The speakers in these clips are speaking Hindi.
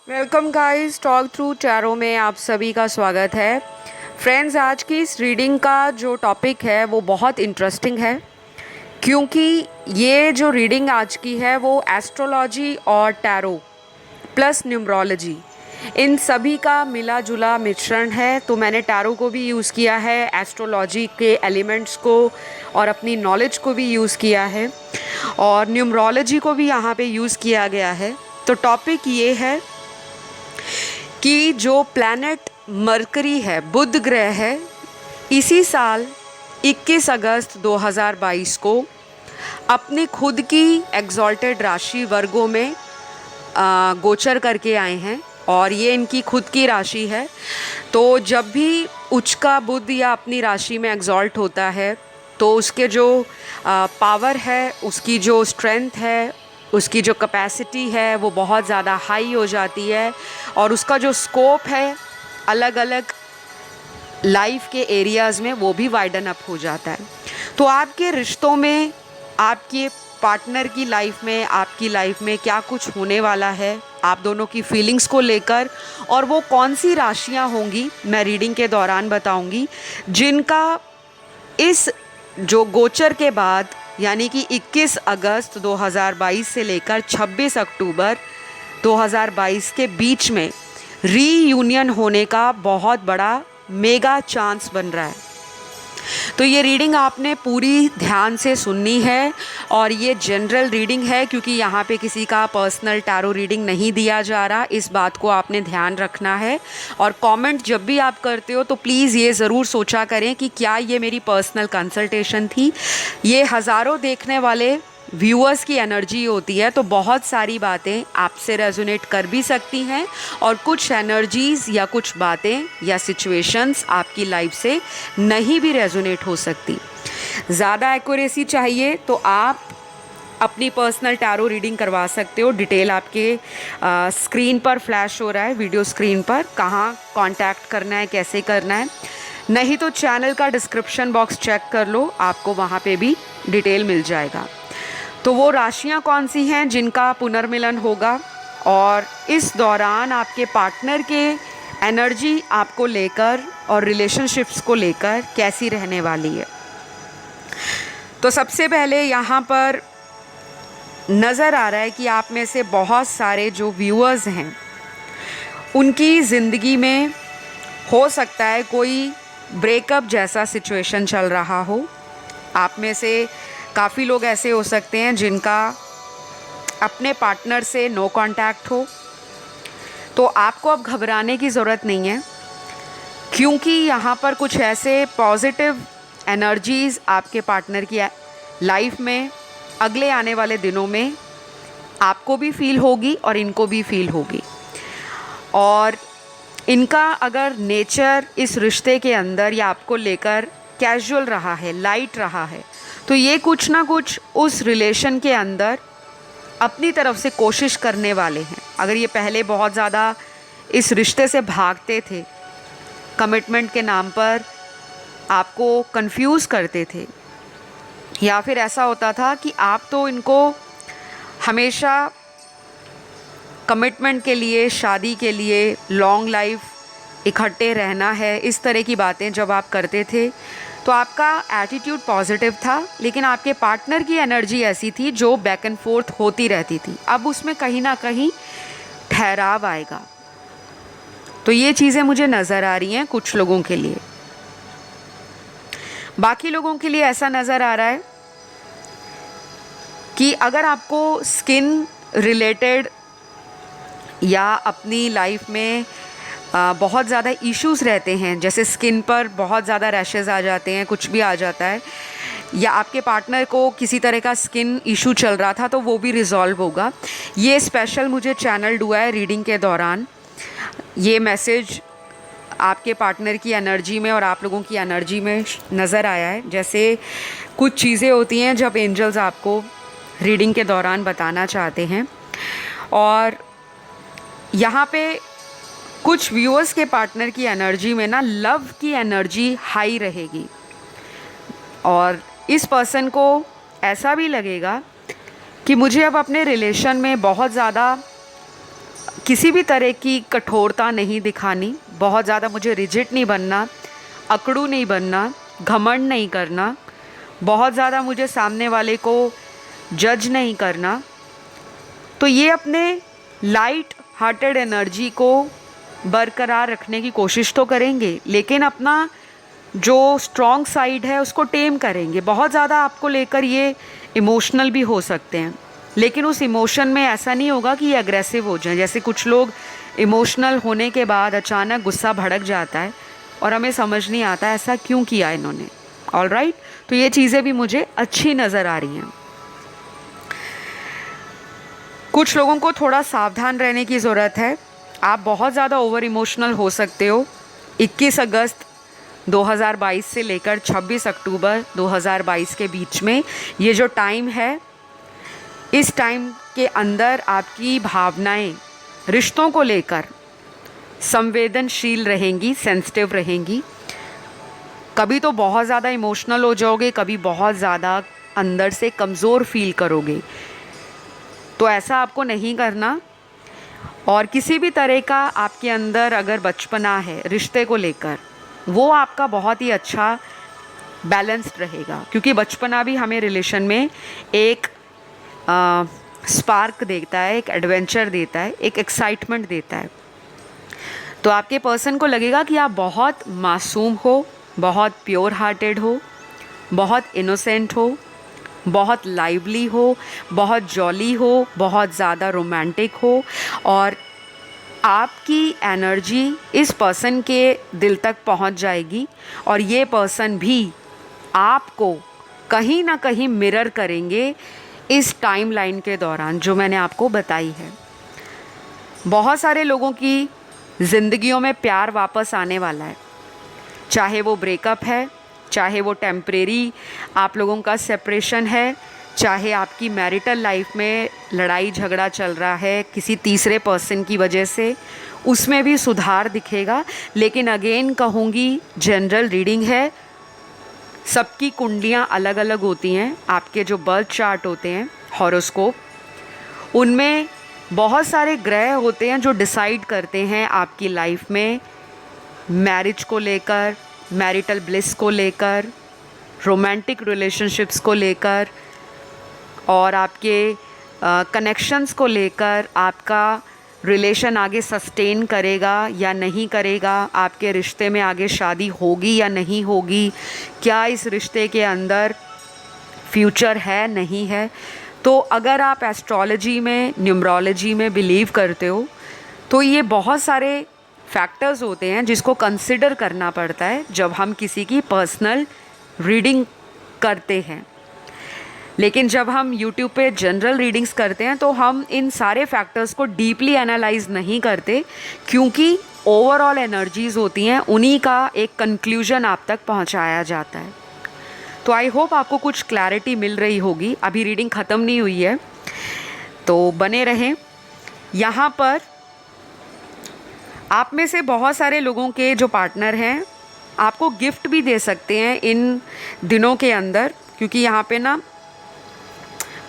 Welcome guys, talk through tarot में आप सभी का स्वागत है। फ्रेंड्स, आज की इस रीडिंग का जो टॉपिक है वो बहुत इंटरेस्टिंग है, क्योंकि ये जो रीडिंग आज की है वो एस्ट्रोलॉजी और टैरो प्लस न्यूमरोलॉजी इन सभी का मिला जुला मिश्रण है। तो मैंने टैरो को भी यूज़ किया है, एस्ट्रोलॉजी के एलिमेंट्स को और अपनी नॉलेज को भी यूज़ किया है, और न्यूमरोलॉजी को भी यहाँ पे यूज़ किया गया है। तो टॉपिक ये है कि जो प्लैनेट मरकरी है, बुध ग्रह है, इसी साल 21 अगस्त 2022 को अपनी खुद की एग्जॉल्टेड राशि वर्गों में गोचर करके आए हैं, और ये इनकी खुद की राशि है। तो जब भी उच्च का बुध या अपनी राशि में एग्जॉल्ट होता है तो उसके जो पावर है, उसकी जो स्ट्रेंथ है, उसकी जो कैपेसिटी है वो बहुत ज़्यादा हाई हो जाती है, और उसका जो स्कोप है अलग अलग लाइफ के एरियाज़ में वो भी वाइडन अप हो जाता है। तो आपके रिश्तों में, आपके पार्टनर की लाइफ में, आपकी लाइफ में क्या कुछ होने वाला है, आप दोनों की फीलिंग्स को लेकर, और वो कौन सी राशियां होंगी मैं रीडिंग के दौरान बताऊंगी, जिनका इस जो गोचर के बाद यानी कि 21 अगस्त 2022 से लेकर 26 अक्टूबर 2022 के बीच में रीयूनियन होने का बहुत बड़ा मेगा चांस बन रहा है। तो ये रीडिंग आपने पूरी ध्यान से सुननी है, और ये जनरल रीडिंग है, क्योंकि यहाँ पे किसी का पर्सनल टैरो रीडिंग नहीं दिया जा रहा। इस बात को आपने ध्यान रखना है, और कमेंट जब भी आप करते हो तो प्लीज़ ये ज़रूर सोचा करें कि क्या ये मेरी पर्सनल कंसल्टेशन थी। ये हज़ारों देखने वाले व्यूअर्स की एनर्जी होती है, तो बहुत सारी बातें आपसे रेजोनेट कर भी सकती हैं, और कुछ एनर्जीज़ या कुछ बातें या सिचुएशंस आपकी लाइफ से नहीं भी रेजोनेट हो सकती। ज़्यादा एक्यूरेसी चाहिए तो आप अपनी पर्सनल टैरो रीडिंग करवा सकते हो। डिटेल आपके स्क्रीन पर फ्लैश हो रहा है, वीडियो स्क्रीन पर, कहाँ कांटेक्ट करना है, कैसे करना है। नहीं तो चैनल का डिस्क्रिप्शन बॉक्स चेक कर लो, आपको वहाँ पे भी डिटेल मिल जाएगा। तो वो राशियां कौन सी हैं जिनका पुनर्मिलन होगा, और इस दौरान आपके पार्टनर के एनर्जी आपको लेकर और रिलेशनशिप्स को लेकर कैसी रहने वाली है। तो सबसे पहले यहाँ पर नज़र आ रहा है कि आप में से बहुत सारे जो व्यूअर्स हैं उनकी ज़िंदगी में हो सकता है कोई ब्रेकअप जैसा सिचुएशन चल रहा हो। आप में से काफ़ी लोग ऐसे हो सकते हैं जिनका अपने पार्टनर से नो कांटेक्ट हो। तो आपको अब घबराने की ज़रूरत नहीं है, क्योंकि यहाँ पर कुछ ऐसे पॉजिटिव एनर्जीज़ आपके पार्टनर की लाइफ में अगले आने वाले दिनों में आपको भी फील होगी और इनको भी फील होगी। और इनका अगर नेचर इस रिश्ते के अंदर या आपको लेकर कैजुअल रहा है, लाइट रहा है, तो ये कुछ ना कुछ उस रिलेशन के अंदर अपनी तरफ से कोशिश करने वाले हैं। अगर ये पहले बहुत ज़्यादा इस रिश्ते से भागते थे, कमिटमेंट के नाम पर आपको कंफ्यूज करते थे, या फिर ऐसा होता था कि आप तो इनको हमेशा कमिटमेंट के लिए, शादी के लिए, लॉन्ग लाइफ इकट्ठे रहना है, इस तरह की बातें जब आप करते थे तो आपका एटीट्यूड पॉजिटिव था, लेकिन आपके पार्टनर की एनर्जी ऐसी थी जो बैक एंड फोर्थ होती रहती थी। अब उसमें कहीं ना कहीं ठहराव आएगा। तो ये चीज़ें मुझे नज़र आ रही हैं कुछ लोगों के लिए। बाकी लोगों के लिए ऐसा नज़र आ रहा है कि अगर आपको स्किन रिलेटेड या अपनी लाइफ में बहुत ज़्यादा इश्यूज़ रहते हैं, जैसे स्किन पर बहुत ज़्यादा रैशेज़ आ जाते हैं, कुछ भी आ जाता है, या आपके पार्टनर को किसी तरह का स्किन इशू चल रहा था, तो वो भी रिजॉल्व होगा। ये स्पेशल मुझे चैनल हुआ है रीडिंग के दौरान। ये मैसेज आपके पार्टनर की एनर्जी में और आप लोगों की एनर्जी में नज़र आया है। जैसे कुछ चीज़ें होती हैं जब एंजल्स आपको रीडिंग के दौरान बताना चाहते हैं, और यहाँ पे कुछ व्यूअर्स के पार्टनर की एनर्जी में ना लव की एनर्जी हाई रहेगी, और इस पर्सन को ऐसा भी लगेगा कि मुझे अब अपने रिलेशन में बहुत ज़्यादा किसी भी तरह की कठोरता नहीं दिखानी, बहुत ज़्यादा मुझे रिजिड नहीं बनना, अकड़ू नहीं बनना, घमंड नहीं करना, बहुत ज़्यादा मुझे सामने वाले को जज नहीं करना। तो ये अपने लाइट हार्टेड एनर्जी को बरकरार रखने की कोशिश तो करेंगे, लेकिन अपना जो स्ट्रॉन्ग साइड है उसको टेम करेंगे। बहुत ज़्यादा आपको लेकर ये इमोशनल भी हो सकते हैं, लेकिन उस इमोशन में ऐसा नहीं होगा कि ये अग्रेसिव हो जाएं। जैसे कुछ लोग इमोशनल होने के बाद अचानक गुस्सा भड़क जाता है और हमें समझ नहीं आता ऐसा क्यों किया इन्होंने। ऑलराइट, तो ये चीज़ें भी मुझे अच्छी नज़र आ रही हैं। कुछ लोगों को थोड़ा सावधान रहने की ज़रूरत है। आप बहुत ज़्यादा ओवर इमोशनल हो सकते हो। 21 अगस्त 2022 से लेकर 26 अक्टूबर 2022 के बीच में ये जो टाइम है, इस टाइम के अंदर आपकी भावनाएं रिश्तों को लेकर संवेदनशील रहेंगी, सेंसिटिव रहेंगी। कभी तो बहुत ज़्यादा इमोशनल हो जाओगे, कभी बहुत ज़्यादा अंदर से कमज़ोर फील करोगे। तो ऐसा आपको नहीं करना। और किसी भी तरह का आपके अंदर अगर बचपना है रिश्ते को लेकर, वो आपका बहुत ही अच्छा बैलेंस्ड रहेगा, क्योंकि बचपना भी हमें रिलेशन में एक स्पार्क देता है, एक एडवेंचर देता है, एक एक्साइटमेंट देता है। तो आपके पर्सन को लगेगा कि आप बहुत मासूम हो, बहुत प्योर हार्टेड हो, बहुत इनोसेंट हो, बहुत लाइवली हो, बहुत जॉली हो, बहुत ज़्यादा रोमांटिक हो, और आपकी एनर्जी इस पर्सन के दिल तक पहुंच जाएगी और ये पर्सन भी आपको कहीं ना कहीं मिरर करेंगे इस टाइमलाइन के दौरान जो मैंने आपको बताई है। बहुत सारे लोगों की ज़िंदगियों में प्यार वापस आने वाला है, चाहे वो ब्रेकअप है, चाहे वो टेम्परेरी आप लोगों का सेपरेशन है, चाहे आपकी मैरिटल लाइफ में लड़ाई झगड़ा चल रहा है किसी तीसरे पर्सन की वजह से, उसमें भी सुधार दिखेगा। लेकिन अगेन कहूँगी, जनरल रीडिंग है, सबकी कुंडलियाँ अलग अलग होती हैं। आपके जो बर्थ चार्ट होते हैं, हॉरोस्कोप, उनमें बहुत सारे ग्रह होते हैं जो डिसाइड करते हैं आपकी लाइफ में मैरिज को लेकर, मैरिटल ब्लिस को लेकर, रोमांटिक रिलेशनशिप्स को लेकर, और आपके कनेक्शंस को लेकर, आपका रिलेशन आगे सस्टेन करेगा या नहीं करेगा, आपके रिश्ते में आगे शादी होगी या नहीं होगी, क्या इस रिश्ते के अंदर फ्यूचर है नहीं है। तो अगर आप एस्ट्रोलॉजी में, न्यूमरोलॉजी में बिलीव करते हो, तो ये बहुत सारे फैक्टर्स होते हैं जिसको कंसिडर करना पड़ता है जब हम किसी की पर्सनल रीडिंग करते हैं। लेकिन जब हम YouTube पे जनरल रीडिंग्स करते हैं तो हम इन सारे फैक्टर्स को डीपली एनालाइज नहीं करते, क्योंकि ओवरऑल एनर्जीज़ होती हैं, उन्हीं का एक कंक्लूजन आप तक पहुंचाया जाता है। तो आई होप आपको कुछ क्लैरिटी मिल रही होगी। अभी रीडिंग ख़त्म नहीं हुई है, तो बने रहें। यहाँ पर आप में से बहुत सारे लोगों के जो पार्टनर हैं आपको गिफ्ट भी दे सकते हैं इन दिनों के अंदर, क्योंकि यहाँ पे ना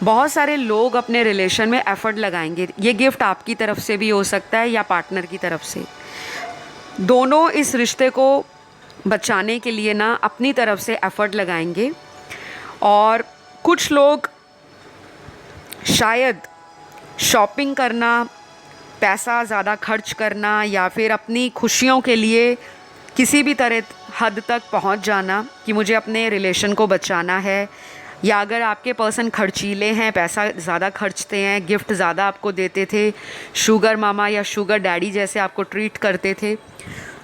बहुत सारे लोग अपने रिलेशन में एफ़र्ट लगाएंगे। ये गिफ्ट आपकी तरफ से भी हो सकता है या पार्टनर की तरफ से। दोनों इस रिश्ते को बचाने के लिए ना अपनी तरफ से एफ़र्ट लगाएंगे, और कुछ लोग शायद शॉपिंग करना, पैसा ज़्यादा खर्च करना, या फिर अपनी खुशियों के लिए किसी भी तरह हद तक पहुंच जाना कि मुझे अपने रिलेशन को बचाना है। या अगर आपके पर्सन खर्चीले हैं, पैसा ज़्यादा खर्चते हैं, गिफ्ट ज़्यादा आपको देते थे, शुगर मामा या शुगर डैडी जैसे आपको ट्रीट करते थे,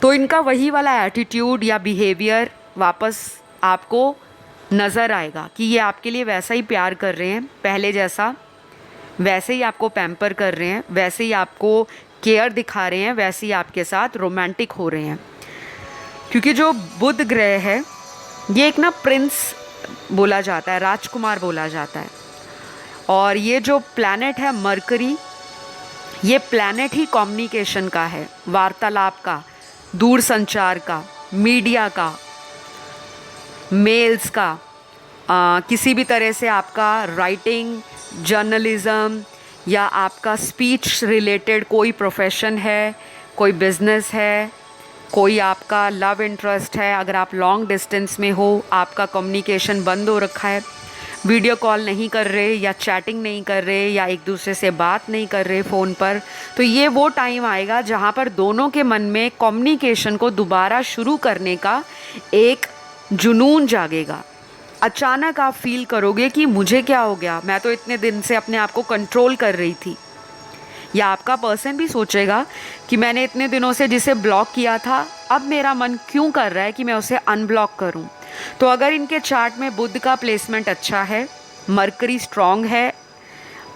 तो इनका वही वाला एटीट्यूड या बिहेवियर वापस आपको नज़र आएगा कि ये आपके लिए वैसा ही प्यार कर रहे हैं पहले जैसा, वैसे ही आपको पैम्पर कर रहे हैं, वैसे ही आपको केयर दिखा रहे हैं, वैसे ही आपके साथ रोमांटिक हो रहे हैं। क्योंकि जो बुध ग्रह है ये एक ना प्रिंस बोला जाता है, राजकुमार बोला जाता है, और ये जो प्लैनेट है मरकरी, ये प्लैनेट ही कम्युनिकेशन का है, वार्तालाप का, दूर संचार का, मीडिया का, मेल्स का, किसी भी तरह से आपका राइटिंग, जर्नलिज़म या आपका स्पीच रिलेटेड कोई प्रोफेशन है, कोई बिजनेस है, कोई आपका लव इंटरेस्ट है, अगर आप लॉन्ग डिस्टेंस में हो, आपका कम्युनिकेशन बंद हो रखा है, वीडियो कॉल नहीं कर रहे या चैटिंग नहीं कर रहे या एक दूसरे से बात नहीं कर रहे फ़ोन पर, तो ये वो टाइम आएगा जहाँ पर दोनों के मन में कम्युनिकेशन को दोबारा शुरू करने का एक जुनून जागेगा। अचानक आप फील करोगे कि मुझे क्या हो गया, मैं तो इतने दिन से अपने आप को कंट्रोल कर रही थी। या आपका पर्सन भी सोचेगा कि मैंने इतने दिनों से जिसे ब्लॉक किया था, अब मेरा मन क्यों कर रहा है कि मैं उसे अनब्लॉक करूं। तो अगर इनके चार्ट में बुध का प्लेसमेंट अच्छा है, मरकरी स्ट्रॉन्ग है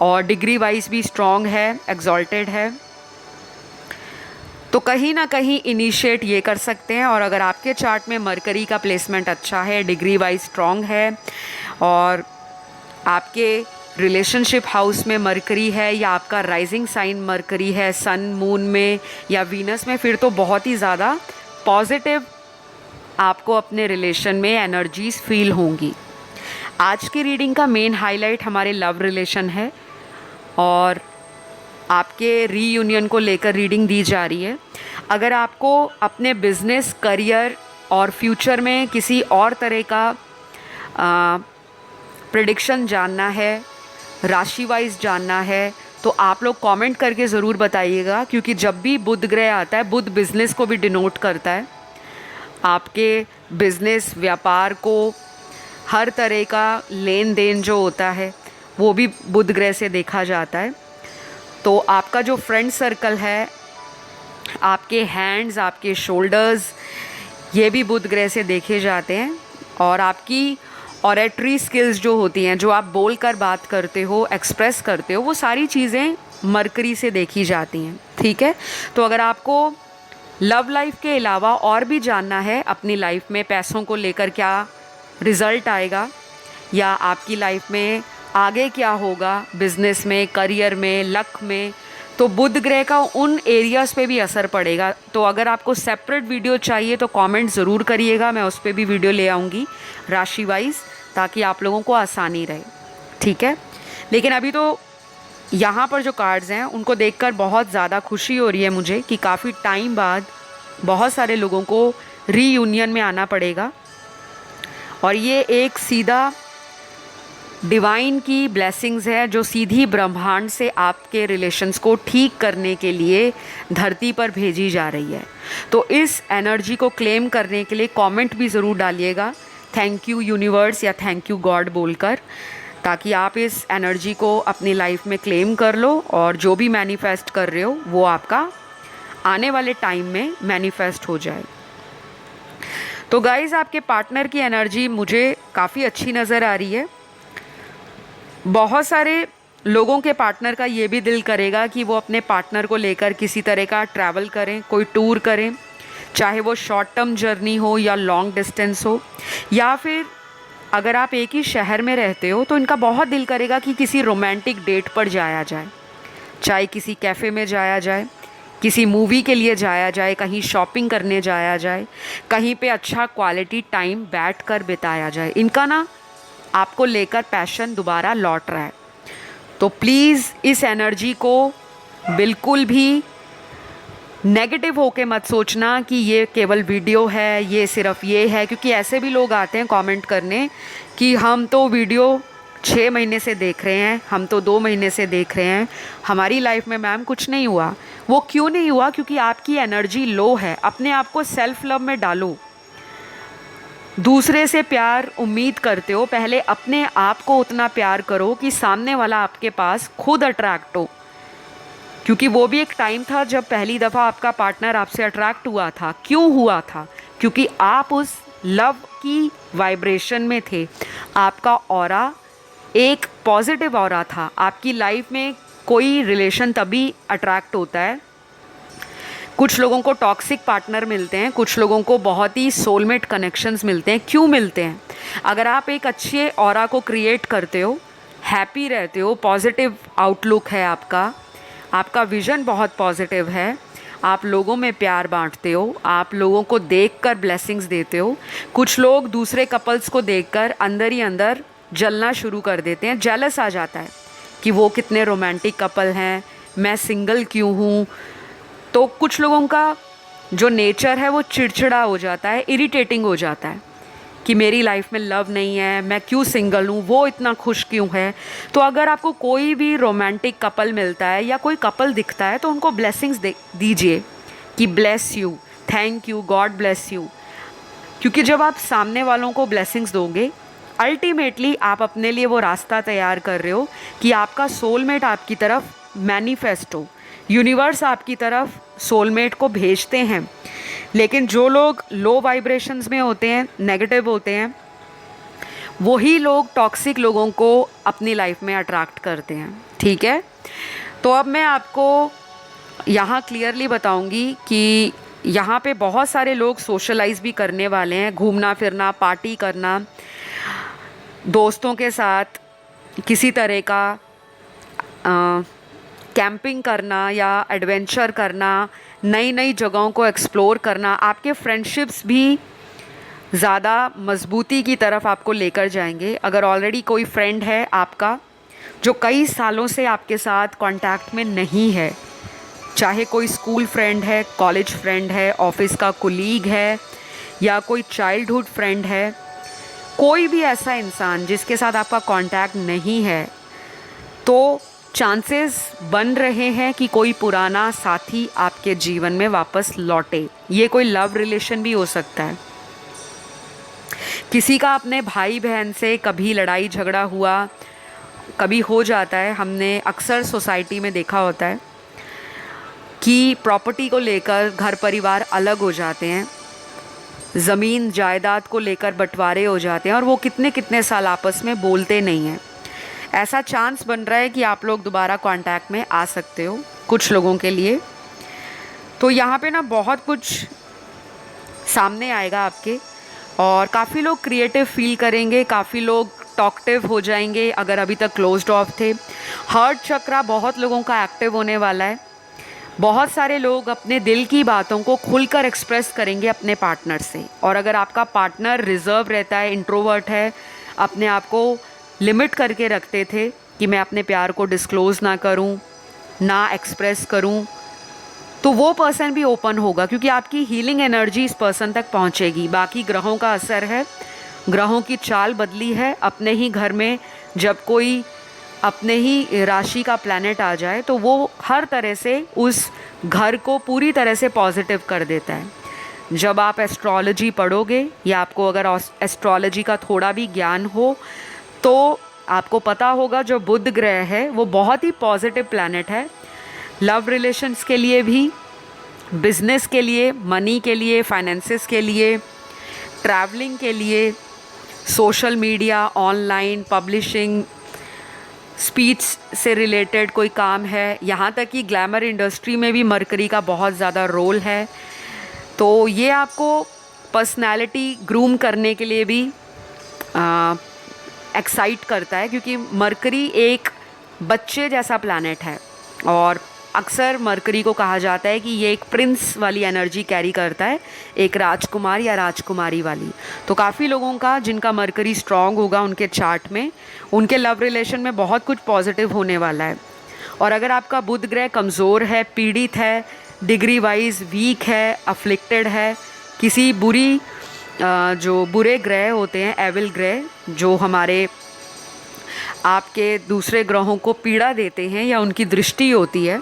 और डिग्री वाइज भी स्ट्रॉन्ग है, एग्जॉल्टेड है, तो कहीं ना कहीं इनिशिएट ये कर सकते हैं। और अगर आपके चार्ट में मरकरी का प्लेसमेंट अच्छा है, डिग्री वाइज स्ट्रॉन्ग है और आपके रिलेशनशिप हाउस में मरकरी है या आपका राइजिंग साइन मरकरी है सन मून में या वीनस में, फिर तो बहुत ही ज़्यादा पॉजिटिव आपको अपने रिलेशन में एनर्जीज फील होंगी। आज की रीडिंग का मेन हाईलाइट हमारे लव रिलेशन है और आपके रीयूनियन को लेकर रीडिंग दी जा रही है। अगर आपको अपने बिजनेस, करियर और फ्यूचर में किसी और तरह का प्रेडिक्शन जानना है, राशि वाइज जानना है, तो आप लोग कमेंट करके ज़रूर बताइएगा, क्योंकि जब भी बुध ग्रह आता है, बुध बिज़नेस को भी डिनोट करता है। आपके बिज़नेस, व्यापार को, हर तरह का लेन देन जो होता है वो भी बुध ग्रह से देखा जाता है। तो आपका जो फ्रेंड सर्कल है, आपके हैंड्स, आपके शोल्डर्स, ये भी बुध ग्रह से देखे जाते हैं। और आपकी ऑरेटरी स्किल्स जो होती हैं, जो आप बोल कर बात करते हो, एक्सप्रेस करते हो, वो सारी चीज़ें मरकरी से देखी जाती हैं। ठीक है, तो अगर आपको लव लाइफ के अलावा और भी जानना है, अपनी लाइफ में पैसों को लेकर क्या रिज़ल्ट आएगा या आपकी लाइफ में आगे क्या होगा, बिजनेस में, करियर में, लक में, तो बुध ग्रह का उन एरियाज़ पे भी असर पड़ेगा। तो अगर आपको सेपरेट वीडियो चाहिए तो कमेंट ज़रूर करिएगा, मैं उस पर भी वीडियो ले आऊँगी राशि वाइज, ताकि आप लोगों को आसानी रहे। ठीक है, लेकिन अभी तो यहाँ पर जो कार्ड्स हैं उनको देखकर बहुत ज़्यादा खुशी हो रही है मुझे कि काफ़ी टाइम बाद बहुत सारे लोगों को रीयूनियन में आना पड़ेगा और ये एक सीधा डिवाइन की ब्लेसिंग्स है जो सीधी ब्रह्मांड से आपके रिलेशंस को ठीक करने के लिए धरती पर भेजी जा रही है। तो इस एनर्जी को क्लेम करने के लिए कमेंट भी ज़रूर डालिएगा, थैंक यू यूनिवर्स या थैंक यू गॉड बोलकर, ताकि आप इस एनर्जी को अपनी लाइफ में क्लेम कर लो और जो भी मैनिफेस्ट कर रहे हो वो आपका आने वाले टाइम में मैनिफेस्ट हो जाए। तो गाइज़, आपके पार्टनर की एनर्जी मुझे काफ़ी अच्छी नज़र आ रही है। बहुत सारे लोगों के पार्टनर का ये भी दिल करेगा कि वो अपने पार्टनर को लेकर किसी तरह का ट्रैवल करें, कोई टूर करें, चाहे वो शॉर्ट टर्म जर्नी हो या लॉन्ग डिस्टेंस हो, या फिर अगर आप एक ही शहर में रहते हो तो इनका बहुत दिल करेगा कि किसी रोमांटिक डेट पर जाया जाए, चाहे किसी कैफ़े में जाया जाए, किसी मूवी के लिए जाया जाए, कहीं शॉपिंग करने जाया जाए, कहीं पे अच्छा क्वालिटी टाइम बैठ कर बिताया जाए। इनका ना आपको लेकर पैशन दोबारा लौट रहा है। तो प्लीज़ इस एनर्जी को बिल्कुल भी नेगेटिव होके मत सोचना कि ये केवल वीडियो है, ये सिर्फ ये है, क्योंकि ऐसे भी लोग आते हैं कमेंट करने कि हम तो वीडियो 6 महीने से देख रहे हैं, हम तो 2 महीने से देख रहे हैं, हमारी लाइफ में मैम कुछ नहीं हुआ। वो क्यों नहीं हुआ? क्योंकि आपकी एनर्जी लो है। अपने आप को सेल्फ लव में डालो। दूसरे से प्यार उम्मीद करते हो, पहले अपने आप को उतना प्यार करो कि सामने वाला आपके पास खुद अट्रैक्ट हो। क्योंकि वो भी एक टाइम था जब पहली दफ़ा आपका पार्टनर आपसे अट्रैक्ट हुआ था। क्यों हुआ था? क्योंकि आप उस लव की वाइब्रेशन में थे। आपका ऑरा एक पॉजिटिव ऑरा था। आपकी लाइफ में कोई रिलेशन तभी अट्रैक्ट होता है, कुछ लोगों को टॉक्सिक पार्टनर मिलते हैं, कुछ लोगों को बहुत ही सोलमेट कनेक्शंस मिलते हैं। क्यों मिलते हैं? अगर आप एक अच्छे ऑरा को क्रिएट करते हो, हैप्पी रहते हो, पॉजिटिव आउटलुक है आपका विज़न बहुत पॉजिटिव है, आप लोगों में प्यार बांटते हो, आप लोगों को देखकर ब्लेसिंग्स देते हो। कुछ लोग दूसरे कपल्स को देखकर अंदर ही अंदर जलना शुरू कर देते हैं, जेलस आ जाता है कि वो कितने रोमांटिक कपल हैं, मैं सिंगल क्यों हूँ। तो कुछ लोगों का जो नेचर है वो चिड़चिड़ा हो जाता है, इरिटेटिंग हो जाता है कि मेरी लाइफ में लव नहीं है, मैं क्यों सिंगल हूँ, वो इतना खुश क्यों है। तो अगर आपको कोई भी रोमांटिक कपल मिलता है या कोई कपल दिखता है तो उनको ब्लेसिंग्स दीजिए कि bless you, thank you, God bless you. क्योंकि जब आप सामने वालों को ब्लेसिंग्स दोगे, अल्टीमेटली आप अपने लिए वो रास्ता तैयार कर रहे हो कि आपका सोलमेट आपकी तरफ मैनिफेस्ट हो। यूनिवर्स आपकी तरफ सोलमेट को भेजते हैं। लेकिन जो लोग लो वाइब्रेशंस में होते हैं, नेगेटिव होते हैं, वही लोग टॉक्सिक लोगों को अपनी लाइफ में अट्रैक्ट करते हैं। ठीक है, तो अब मैं आपको यहाँ क्लियरली बताऊंगी कि यहाँ पे बहुत सारे लोग सोशलाइज भी करने वाले हैं, घूमना फिरना, पार्टी करना, दोस्तों के साथ किसी तरह का कैंपिंग करना या एडवेंचर करना, नई नई जगहों को एक्सप्लोर करना। आपके फ्रेंडशिप्स भी ज़्यादा मजबूती की तरफ आपको लेकर जाएंगे। अगर ऑलरेडी कोई फ्रेंड है आपका जो कई सालों से आपके साथ कांटेक्ट में नहीं है, चाहे कोई स्कूल फ्रेंड है, कॉलेज फ्रेंड है, ऑफिस का कोलीग है या कोई चाइल्डहुड फ्रेंड है, कोई भी ऐसा इंसान जिसके साथ आपका कांटेक्ट नहीं है, तो चांसेस बन रहे हैं कि कोई पुराना साथी आपके जीवन में वापस लौटे। ये कोई लव रिलेशन भी हो सकता है। किसी का अपने भाई बहन से कभी लड़ाई झगड़ा हुआ, कभी हो जाता है। हमने अक्सर सोसाइटी में देखा होता है कि प्रॉपर्टी को लेकर घर परिवार अलग हो जाते हैं, ज़मीन जायदाद को लेकर बंटवारे हो जाते हैं और वो कितने कितने साल आपस में बोलते नहीं हैं। ऐसा चांस बन रहा है कि आप लोग दोबारा कांटेक्ट में आ सकते हो कुछ लोगों के लिए। तो यहाँ पे ना बहुत कुछ सामने आएगा आपके, और काफ़ी लोग क्रिएटिव फील करेंगे, काफ़ी लोग टॉकटिव हो जाएंगे अगर अभी तक क्लोज्ड ऑफ थे। हार्ट चक्रा बहुत लोगों का एक्टिव होने वाला है। बहुत सारे लोग अपने दिल की बातों को खुलकर एक्सप्रेस करेंगे अपने पार्टनर से। और अगर आपका पार्टनर रिजर्व रहता है, इंट्रोवर्ट है, अपने आप को लिमिट करके रखते थे कि मैं अपने प्यार को डिस्क्लोज़ ना करूं, ना एक्सप्रेस करूं, तो वो पर्सन भी ओपन होगा क्योंकि आपकी हीलिंग एनर्जी इस पर्सन तक पहुंचेगी। बाकी ग्रहों का असर है, ग्रहों की चाल बदली है। अपने ही घर में जब कोई अपने ही राशि का प्लैनेट आ जाए तो वो हर तरह से उस घर को पूरी तरह से पॉजिटिव कर देता है। जब आप एस्ट्रोलॉजी पढ़ोगे या आपको अगर एस्ट्रोलॉजी का थोड़ा भी ज्ञान हो तो आपको पता होगा जो बुध ग्रह है वो बहुत ही पॉजिटिव प्लैनेट है। लव रिलेशंस के लिए भी, बिजनेस के लिए, मनी के लिए, फाइनेंसेस के लिए, ट्रैवलिंग के लिए, social media, online publishing, speech से रिलेटेड कोई काम है, यहाँ तक कि ग्लैमर इंडस्ट्री में भी मरकरी का बहुत ज़्यादा रोल है। तो ये आपको पर्सनैलिटी ग्रूम करने के लिए भी एक्साइट करता है क्योंकि मरकरी एक बच्चे जैसा प्लैनेट है और अक्सर मरकरी को कहा जाता है कि ये एक प्रिंस वाली एनर्जी कैरी करता है, एक राजकुमार या राजकुमारी वाली। तो काफ़ी लोगों का जिनका मरकरी स्ट्रांग होगा उनके चार्ट में, उनके लव रिलेशन में बहुत कुछ पॉजिटिव होने वाला है। और अगर आपका बुध ग्रह कमज़ोर है, पीड़ित है, डिग्री वाइज वीक है, अफ्लिक्टेड है, किसी जो बुरे ग्रह होते हैं, एविल ग्रह जो हमारे आपके दूसरे ग्रहों को पीड़ा देते हैं या उनकी दृष्टि होती है,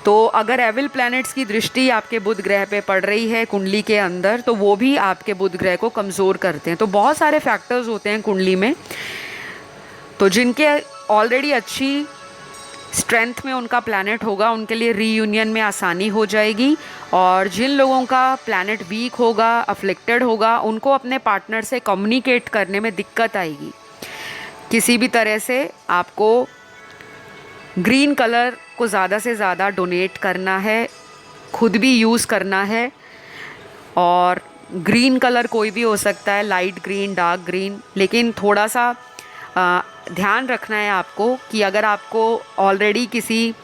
तो अगर एविल प्लैनेट्स की दृष्टि आपके बुध ग्रह पे पड़ रही है कुंडली के अंदर तो वो भी आपके बुध ग्रह को कमज़ोर करते हैं। तो बहुत सारे फैक्टर्स होते हैं कुंडली में। तो जिनके ऑलरेडी अच्छी स्ट्रेंथ में उनका प्लैनेट होगा उनके लिए रीयूनियन में आसानी हो जाएगी, और जिन लोगों का प्लैनेट वीक होगा, अफ्लिक्टेड होगा, उनको अपने पार्टनर से कम्युनिकेट करने में दिक्कत आएगी। किसी भी तरह से आपको ग्रीन कलर को ज़्यादा से ज़्यादा डोनेट करना है, खुद भी यूज़ करना है। और ग्रीन कलर कोई भी हो सकता है, लाइट ग्रीन, डार्क ग्रीन, लेकिन थोड़ा सा ध्यान रखना है आपको कि अगर आपको ऑलरेडी किसी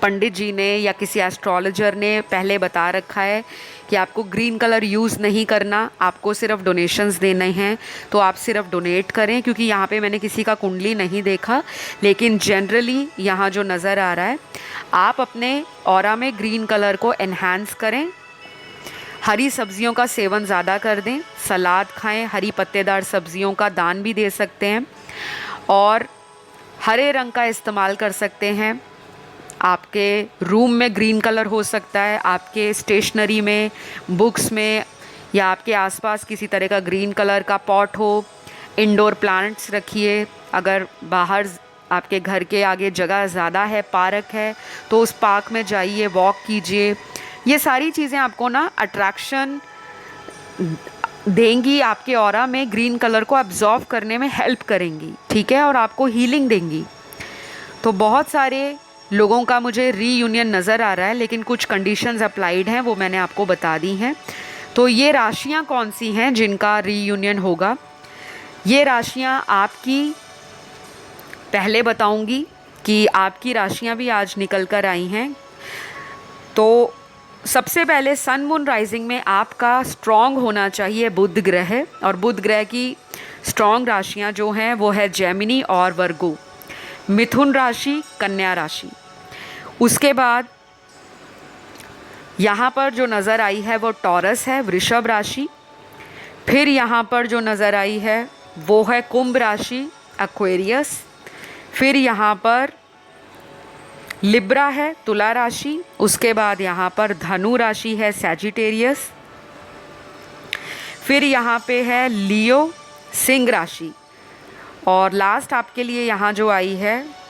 पंडित जी ने या किसी एस्ट्रोलॉजर ने पहले बता रखा है कि आपको ग्रीन कलर यूज़ नहीं करना, आपको सिर्फ डोनेशंस देने हैं, तो आप सिर्फ डोनेट करें। क्योंकि यहाँ पे मैंने किसी का कुंडली नहीं देखा, लेकिन जनरली यहाँ जो नज़र आ रहा है, आप अपने ऑरा में ग्रीन कलर को एनहांस करें। हरी सब्जियों का सेवन ज़्यादा कर दें, सलाद खाएं, हरी पत्तेदार सब्जियों का दान भी दे सकते हैं, और हरे रंग का इस्तेमाल कर सकते हैं। आपके रूम में ग्रीन कलर हो सकता है, आपके स्टेशनरी में, बुक्स में, या आपके आसपास किसी तरह का ग्रीन कलर का पॉट हो। इंडोर प्लांट्स रखिए। अगर बाहर आपके घर के आगे जगह ज़्यादा है, पार्क है, तो उस पार्क में जाइए, वॉक कीजिए। ये सारी चीज़ें आपको ना अट्रैक्शन देंगी, आपके ऑरा में ग्रीन कलर को एब्जॉर्व करने में हेल्प करेंगी, ठीक है, और आपको हीलिंग देंगी। तो बहुत सारे लोगों का मुझे रीयूनियन नज़र आ रहा है, लेकिन कुछ कंडीशंस अप्लाइड हैं, वो मैंने आपको बता दी हैं। तो ये राशियाँ कौन सी हैं जिनका रीयूनियन होगा? ये राशियाँ आपकी पहले बताऊंगी कि आपकी राशियाँ भी आज निकल कर आई हैं। तो सबसे पहले सन मून राइजिंग में आपका स्ट्रॉन्ग होना चाहिए बुध ग्रह, और बुध ग्रह की स्ट्रॉन्ग राशियाँ जो हैं वो है जेमिनी और वर्गो, मिथुन राशि, कन्या राशि। उसके बाद यहाँ पर जो नज़र आई है वो टॉरस है, वृषभ राशि। फिर यहाँ पर जो नज़र आई है वो है कुंभ राशि, एक्वेरियस। फिर यहाँ पर लिब्रा है, तुला राशि। उसके बाद यहाँ पर धनु राशि है, सैजिटेरियस। फिर यहाँ पे है लियो, सिंह राशि। और लास्ट आपके लिए यहाँ जो आई है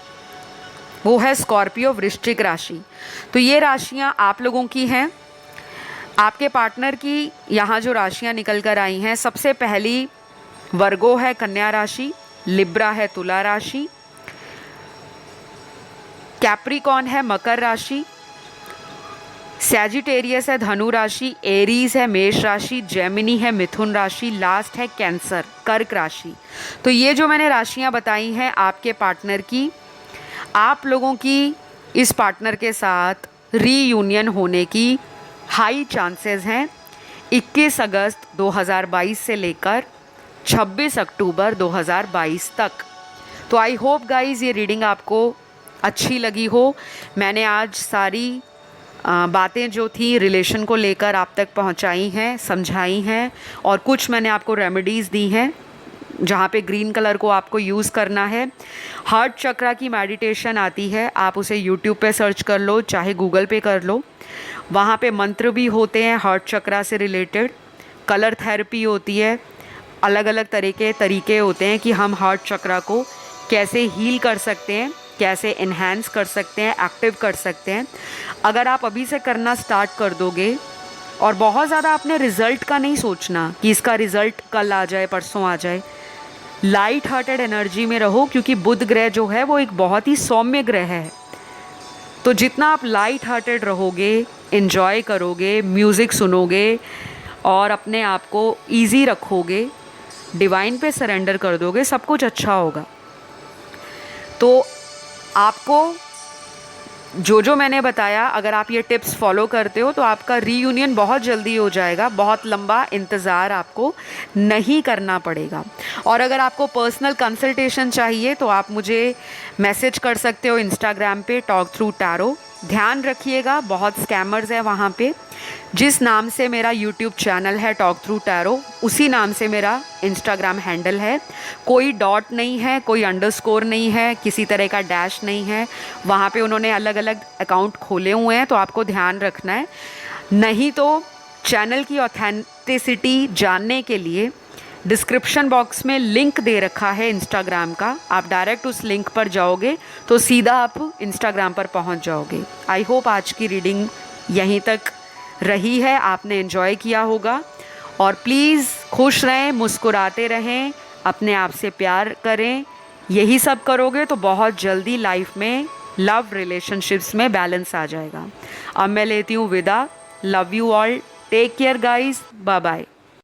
वो है स्कॉर्पियो, वृश्चिक राशि। तो ये राशियाँ आप लोगों की हैं। आपके पार्टनर की यहाँ जो राशियाँ निकल कर आई हैं, सबसे पहली वर्गो है, कन्या राशि। लिब्रा है, तुला राशि। कैप्रिकॉन है, मकर राशि। सैजिटेरियस है, धनु राशि। एरीज है, मेष राशि। जेमिनी है, मिथुन राशि। लास्ट है कैंसर, कर्क राशि। तो ये जो मैंने राशियाँ बताई हैं आपके पार्टनर की, आप लोगों की इस पार्टनर के साथ रीयूनियन होने की हाई चांसेस हैं 21 अगस्त 2022 से लेकर 26 अक्टूबर 2022 तक। तो आई होप गाइज़ ये रीडिंग आपको अच्छी लगी हो। मैंने आज सारी बातें जो थी रिलेशन को लेकर आप तक पहुंचाई हैं, समझाई हैं, और कुछ मैंने आपको रेमेडीज़ दी हैं जहाँ पे ग्रीन कलर को आपको यूज़ करना है। हार्ट चक्रा की मेडिटेशन आती है, आप उसे यूट्यूब पे सर्च कर लो, चाहे गूगल पे कर लो। वहाँ पे मंत्र भी होते हैं हार्ट चक्रा से रिलेटेड। कलर थेरेपी होती है। अलग अलग तरीके होते हैं कि हम हार्ट चक्रा को कैसे हील कर सकते हैं, कैसे इन्हांस कर सकते हैं, एक्टिव कर सकते हैं। अगर आप अभी से करना स्टार्ट कर दोगे, और बहुत ज़्यादा आपने रिज़ल्ट का नहीं सोचना कि इसका रिज़ल्ट कल आ जाए, परसों आ जाए। लाइट हार्टेड एनर्जी में रहो, क्योंकि बुध ग्रह जो है वो एक बहुत ही सौम्य ग्रह है। तो जितना आप लाइट हार्टेड रहोगे, इन्जॉय करोगे, म्यूज़िक सुनोगे, और अपने आप को ईजी रखोगे, डिवाइन पे सरेंडर कर दोगे, सब कुछ अच्छा होगा। तो आपको जो मैंने बताया, अगर आप ये टिप्स फॉलो करते हो तो आपका रीयूनियन बहुत जल्दी हो जाएगा। बहुत लंबा इंतज़ार आपको नहीं करना पड़ेगा। और अगर आपको पर्सनल कंसल्टेशन चाहिए तो आप मुझे मैसेज कर सकते हो इंस्टाग्राम पे, टॉक थ्रू टैरो। ध्यान रखिएगा, बहुत स्कैमर्स है वहाँ पे। जिस नाम से मेरा यूट्यूब चैनल है टॉक थ्रू टैरो, उसी नाम से मेरा इंस्टाग्राम हैंडल है। कोई डॉट नहीं है, कोई अंडरस्कोर नहीं है, किसी तरह का डैश नहीं है। वहाँ पे उन्होंने अलग अलग अकाउंट खोले हुए हैं, तो आपको ध्यान रखना है। नहीं तो चैनल की ऑथेंटिसिटी जानने के लिए डिस्क्रिप्शन बॉक्स में लिंक दे रखा है इंस्टाग्राम का। आप डायरेक्ट उस लिंक पर जाओगे तो सीधा आप इंस्टाग्राम पर पहुंच जाओगे। आई होप आज की रीडिंग यहीं तक रही है, आपने एंजॉय किया होगा। और प्लीज़ खुश रहें, मुस्कुराते रहें, अपने आप से प्यार करें। यही सब करोगे तो बहुत जल्दी लाइफ में लव रिलेशनशिप्स में बैलेंस आ जाएगा। अब मैं लेती हूँ विदा। Love you all, take care guys, bye bye.